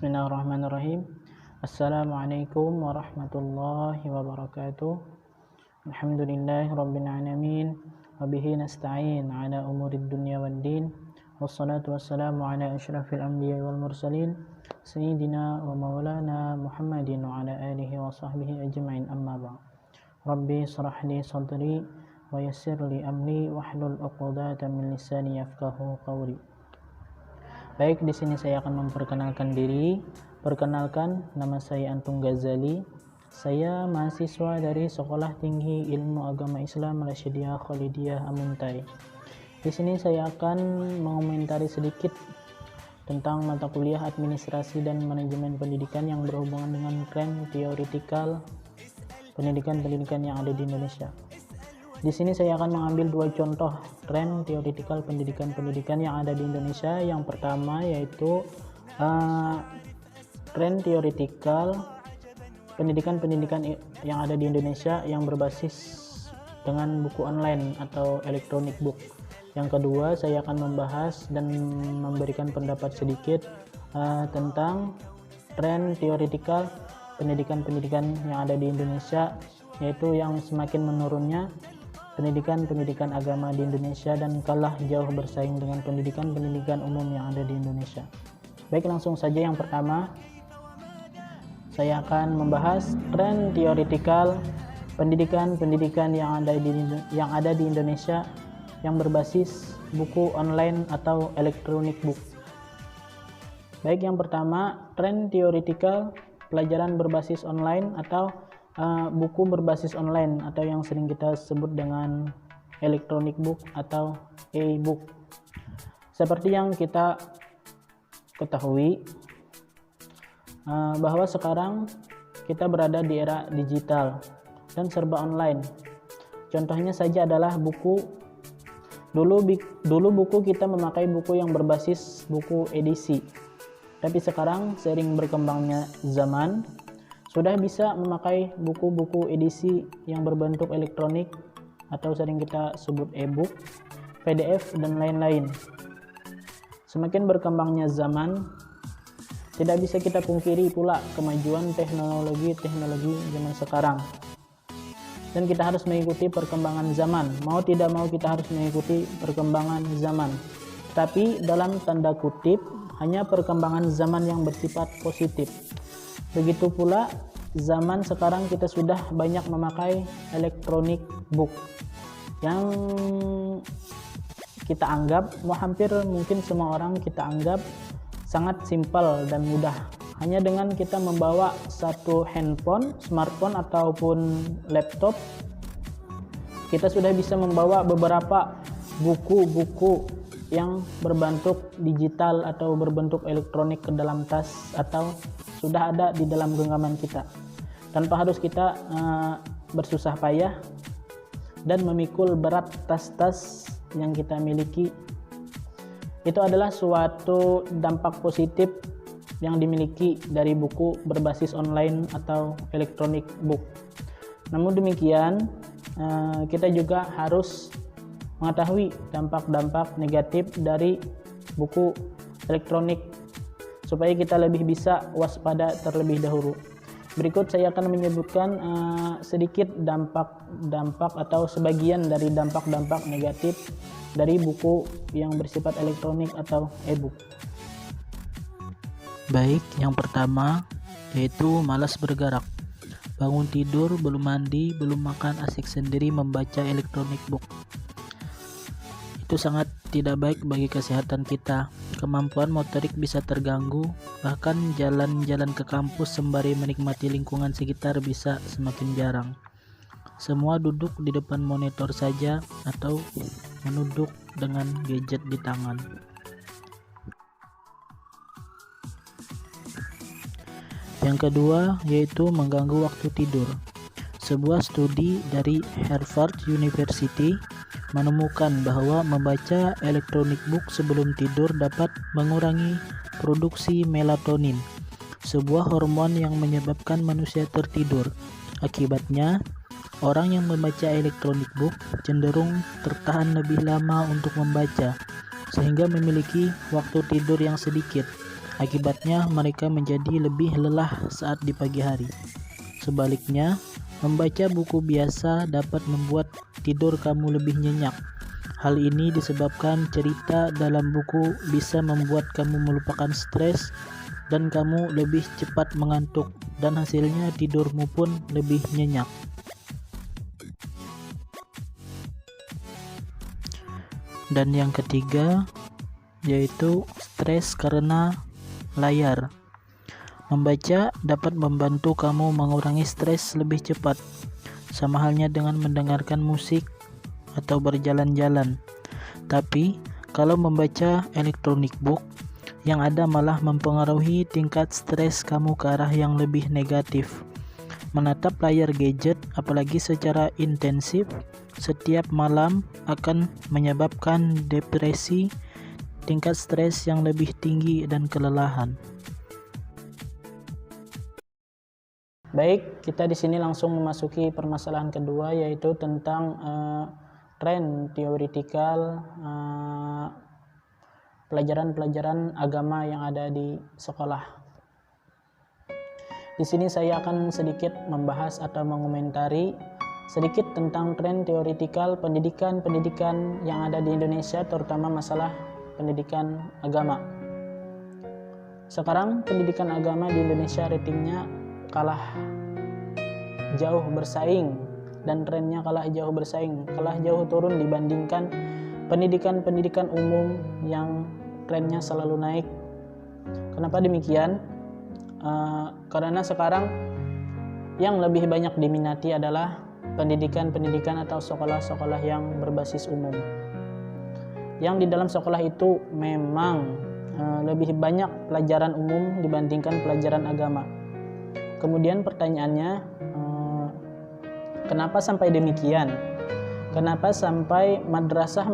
Bismillahirrahmanirrahim. Assalamualaikum warahmatullahi wabarakatuh. Alhamdulillahi rabbil alamin. Wabihi nasta'in ala umurid dunya waddin. Wassalatu wassalamu ala asyrafil anbiya wal mursalin Sayyidina wa maulana Muhammadin wa ala alihi wa sahbihi ajma'in, amma ba'd. Rabbi shrah li sadri wa yassir li amri wahlul 'uqdatam min lisani yafqahu qawli. Baik, di sini saya akan memperkenalkan diri. Perkenalkan, nama saya Antung Ghazali. Saya mahasiswa dari Sekolah Tinggi Ilmu Agama Islam Rasyidiyah Khalidiyah Amuntai. Di sini saya akan mengomentari sedikit tentang mata kuliah Administrasi dan Manajemen Pendidikan yang berhubungan dengan tren teoretikal pendidikan yang ada di Indonesia. Di sini saya akan mengambil dua contoh tren teoretikal pendidikan yang ada di Indonesia. Yang pertama yaitu tren teoretikal pendidikan yang ada di Indonesia yang berbasis dengan buku online atau electronic book. Yang kedua, saya akan membahas dan memberikan pendapat sedikit tentang tren teoretikal pendidikan yang ada di Indonesia, yaitu yang semakin menurunnya pendidikan agama di Indonesia dan kalah jauh bersaing dengan pendidikan umum yang ada di Indonesia. Baik, langsung saja. Yang pertama, saya akan membahas tren teoretikal pendidikan yang ada di Indonesia yang berbasis buku online atau electronic book. Baik, yang pertama, tren teoretikal pelajaran berbasis online atau buku berbasis online atau yang sering kita sebut dengan electronic book atau e-book. Seperti yang kita ketahui bahwa sekarang kita berada di era digital dan serba online. Contohnya saja adalah buku. Dulu buku kita memakai buku yang berbasis buku edisi. Tapi sekarang seiring berkembangnya zaman, sudah bisa memakai buku-buku edisi yang berbentuk elektronik atau sering kita sebut e-book, PDF, dan lain-lain. Semakin berkembangnya zaman, tidak bisa kita pungkiri pula kemajuan teknologi zaman sekarang. Dan kita harus mengikuti perkembangan zaman. Mau tidak mau kita harus mengikuti perkembangan zaman. Tapi dalam tanda kutip, hanya perkembangan zaman yang bersifat positif. Begitu pula zaman sekarang kita sudah banyak memakai electronic book yang kita anggap, hampir mungkin semua orang kita anggap sangat simpel dan mudah. Hanya dengan kita membawa satu handphone, smartphone ataupun laptop, kita sudah bisa membawa beberapa buku-buku yang berbentuk digital atau berbentuk elektronik ke dalam tas atau sudah ada di dalam genggaman kita, tanpa harus kita bersusah payah dan memikul berat tas-tas yang kita miliki. Itu adalah suatu dampak positif yang dimiliki dari buku berbasis online atau electronic book. Namun demikian, kita juga harus mengetahui dampak-dampak negatif dari buku elektronik supaya kita lebih bisa waspada terlebih dahulu. Berikut saya akan menyebutkan sedikit dampak atau sebagian dari dampak-dampak negatif dari buku yang bersifat elektronik atau e-book. Baik, yang pertama yaitu malas bergerak. Bangun tidur, belum mandi, belum makan, asik sendiri membaca electronic book. Itu sangat tidak baik bagi kesehatan kita. Kemampuan motorik bisa terganggu, bahkan jalan-jalan ke kampus sembari menikmati lingkungan sekitar bisa semakin jarang. Semua duduk di depan monitor saja atau menunduk dengan gadget di tangan. Yang kedua yaitu mengganggu waktu tidur. Sebuah studi dari Harvard University menemukan bahwa membaca electronic book sebelum tidur dapat mengurangi produksi melatonin, sebuah hormon yang menyebabkan manusia tertidur. Akibatnya, orang yang membaca electronic book cenderung tertahan lebih lama untuk membaca, sehingga memiliki waktu tidur yang sedikit. Akibatnya mereka menjadi lebih lelah saat di pagi hari. Sebaliknya, membaca buku biasa dapat membuat tidur kamu lebih nyenyak. Hal ini disebabkan cerita dalam buku bisa membuat kamu melupakan stres dan kamu lebih cepat mengantuk, dan hasilnya tidurmu pun lebih nyenyak. Dan yang ketiga yaitu stres karena layar. Membaca dapat membantu kamu mengurangi stres lebih cepat, sama halnya dengan mendengarkan musik atau berjalan-jalan. Tapi kalau membaca electronic book, yang ada malah mempengaruhi tingkat stres kamu ke arah yang lebih negatif. Menatap layar gadget, apalagi secara intensif setiap malam, akan menyebabkan depresi, tingkat stres yang lebih tinggi, dan kelelahan. Baik, kita di sini langsung memasuki permasalahan kedua, yaitu tentang tren teoretikal pelajaran-pelajaran agama yang ada di sekolah. Di sini saya akan sedikit membahas atau mengomentari sedikit tentang tren teoretikal pendidikan yang ada di Indonesia, terutama masalah pendidikan agama. Sekarang pendidikan agama di Indonesia ratingnya kalah jauh bersaing, dan trennya kalah jauh bersaing, kalah jauh turun dibandingkan pendidikan umum yang trennya selalu naik. Kenapa demikian? Karena sekarang yang lebih banyak diminati adalah pendidikan atau sekolah-sekolah yang berbasis umum. Yang di dalam sekolah itu memang lebih banyak pelajaran umum dibandingkan pelajaran agama. Kemudian pertanyaannya, kenapa sampai demikian? Kenapa sampai madrasah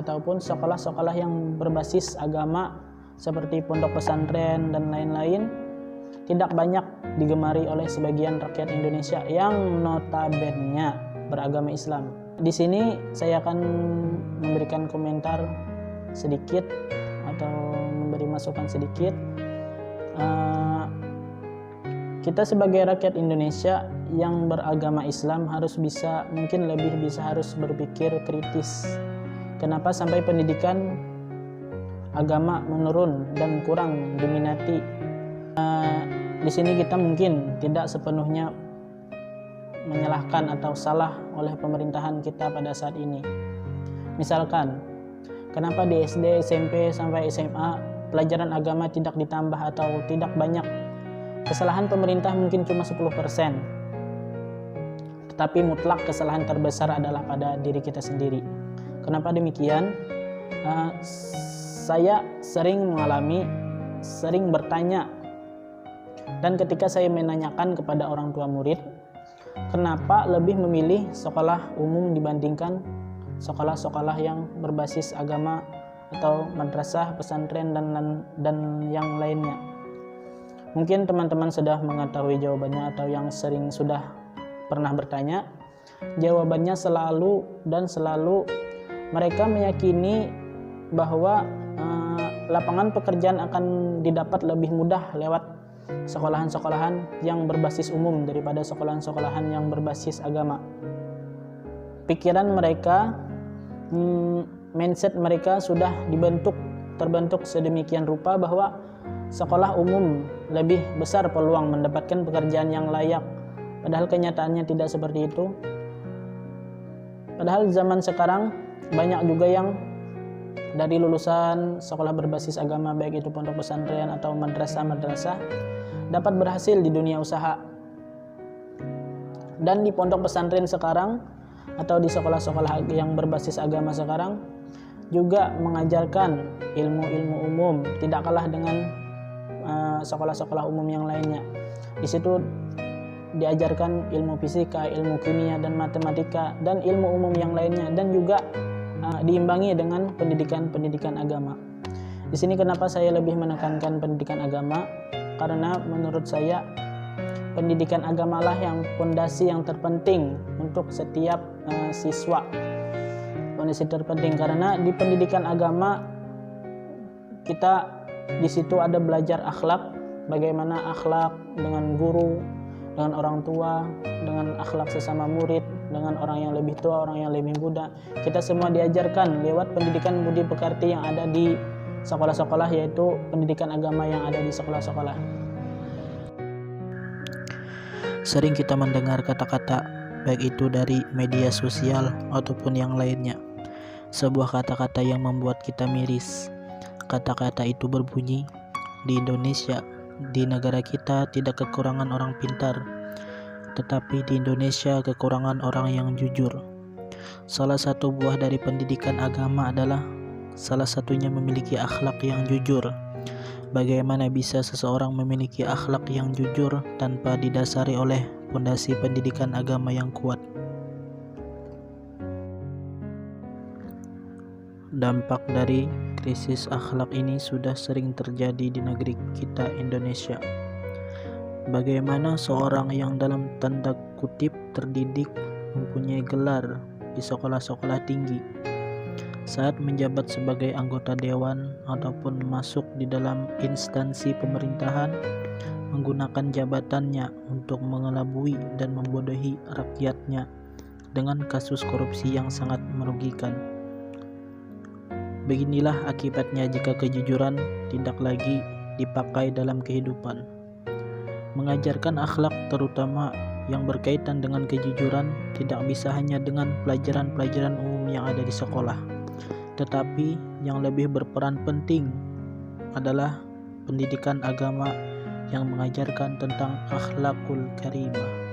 ataupun sekolah-sekolah yang berbasis agama seperti pondok pesantren dan lain-lain tidak banyak digemari oleh sebagian rakyat Indonesia yang notabene beragama Islam? Di sini saya akan memberikan komentar sedikit atau memberi masukan sedikit. Kita sebagai rakyat Indonesia yang beragama Islam harus harus berpikir kritis. Kenapa sampai pendidikan agama menurun dan kurang diminati? Di sini kita mungkin tidak sepenuhnya menyalahkan atau salah oleh pemerintahan kita pada saat ini. Misalkan, kenapa di SD, SMP, sampai SMA pelajaran agama tidak ditambah atau tidak banyak? Kesalahan pemerintah mungkin cuma 10%. Tetapi mutlak kesalahan terbesar adalah pada diri kita sendiri. Kenapa demikian? Saya sering bertanya, dan ketika saya menanyakan kepada orang tua murid, kenapa lebih memilih sekolah umum dibandingkan sekolah-sekolah yang berbasis agama atau madrasah, pesantren, dan yang lainnya? Mungkin teman-teman sudah mengetahui jawabannya, atau yang sudah pernah bertanya. Jawabannya selalu mereka meyakini bahwa lapangan pekerjaan akan didapat lebih mudah lewat sekolahan-sekolahan yang berbasis umum daripada sekolahan-sekolahan yang berbasis agama. Pikiran mereka, mindset mereka sudah terbentuk sedemikian rupa bahwa sekolah umum lebih besar peluang mendapatkan pekerjaan yang layak. Padahal kenyataannya tidak seperti itu. Padahal zaman sekarang banyak juga yang dari lulusan sekolah berbasis agama, baik itu pondok pesantren atau madrasah, dapat berhasil di dunia usaha. Dan di pondok pesantren sekarang atau di sekolah-sekolah yang berbasis agama sekarang juga mengajarkan ilmu-ilmu umum, tidak kalah dengan sekolah-sekolah umum yang lainnya. Di situ diajarkan ilmu fisika, ilmu kimia dan matematika, dan ilmu umum yang lainnya, dan juga diimbangi dengan pendidikan agama. Di sini kenapa saya lebih menekankan pendidikan agama? Karena menurut saya pendidikan agamalah yang fondasi yang terpenting untuk setiap siswa. Fondasi terpenting karena di pendidikan agama kita di situ ada belajar akhlak, bagaimana akhlak dengan guru, dengan orang tua, dengan akhlak sesama murid, dengan orang yang lebih tua, orang yang lebih muda. Kita semua diajarkan lewat pendidikan budi pekerti yang ada di sekolah-sekolah, yaitu pendidikan agama yang ada di sekolah-sekolah. Sering kita mendengar kata-kata, baik itu dari media sosial ataupun yang lainnya. Sebuah kata-kata yang membuat kita miris. Kata-kata itu berbunyi, di Indonesia, di negara kita tidak kekurangan orang pintar, tetapi di Indonesia kekurangan orang yang jujur. Salah satu buah dari pendidikan agama adalah salah satunya memiliki akhlak yang jujur. Bagaimana bisa seseorang memiliki akhlak yang jujur tanpa didasari oleh fondasi pendidikan agama yang kuat? Dampak dari krisis akhlak ini sudah sering terjadi di negeri kita Indonesia. Bagaimana seorang yang dalam tanda kutip terdidik, mempunyai gelar di sekolah-sekolah tinggi, saat menjabat sebagai anggota dewan ataupun masuk di dalam instansi pemerintahan, menggunakan jabatannya untuk mengelabui dan membodohi rakyatnya dengan kasus korupsi yang sangat merugikan. Beginilah akibatnya jika kejujuran tidak lagi dipakai dalam kehidupan. Mengajarkan akhlak, terutama yang berkaitan dengan kejujuran, tidak bisa hanya dengan pelajaran-pelajaran umum yang ada di sekolah, tetapi yang lebih berperan penting adalah pendidikan agama yang mengajarkan tentang akhlakul karimah.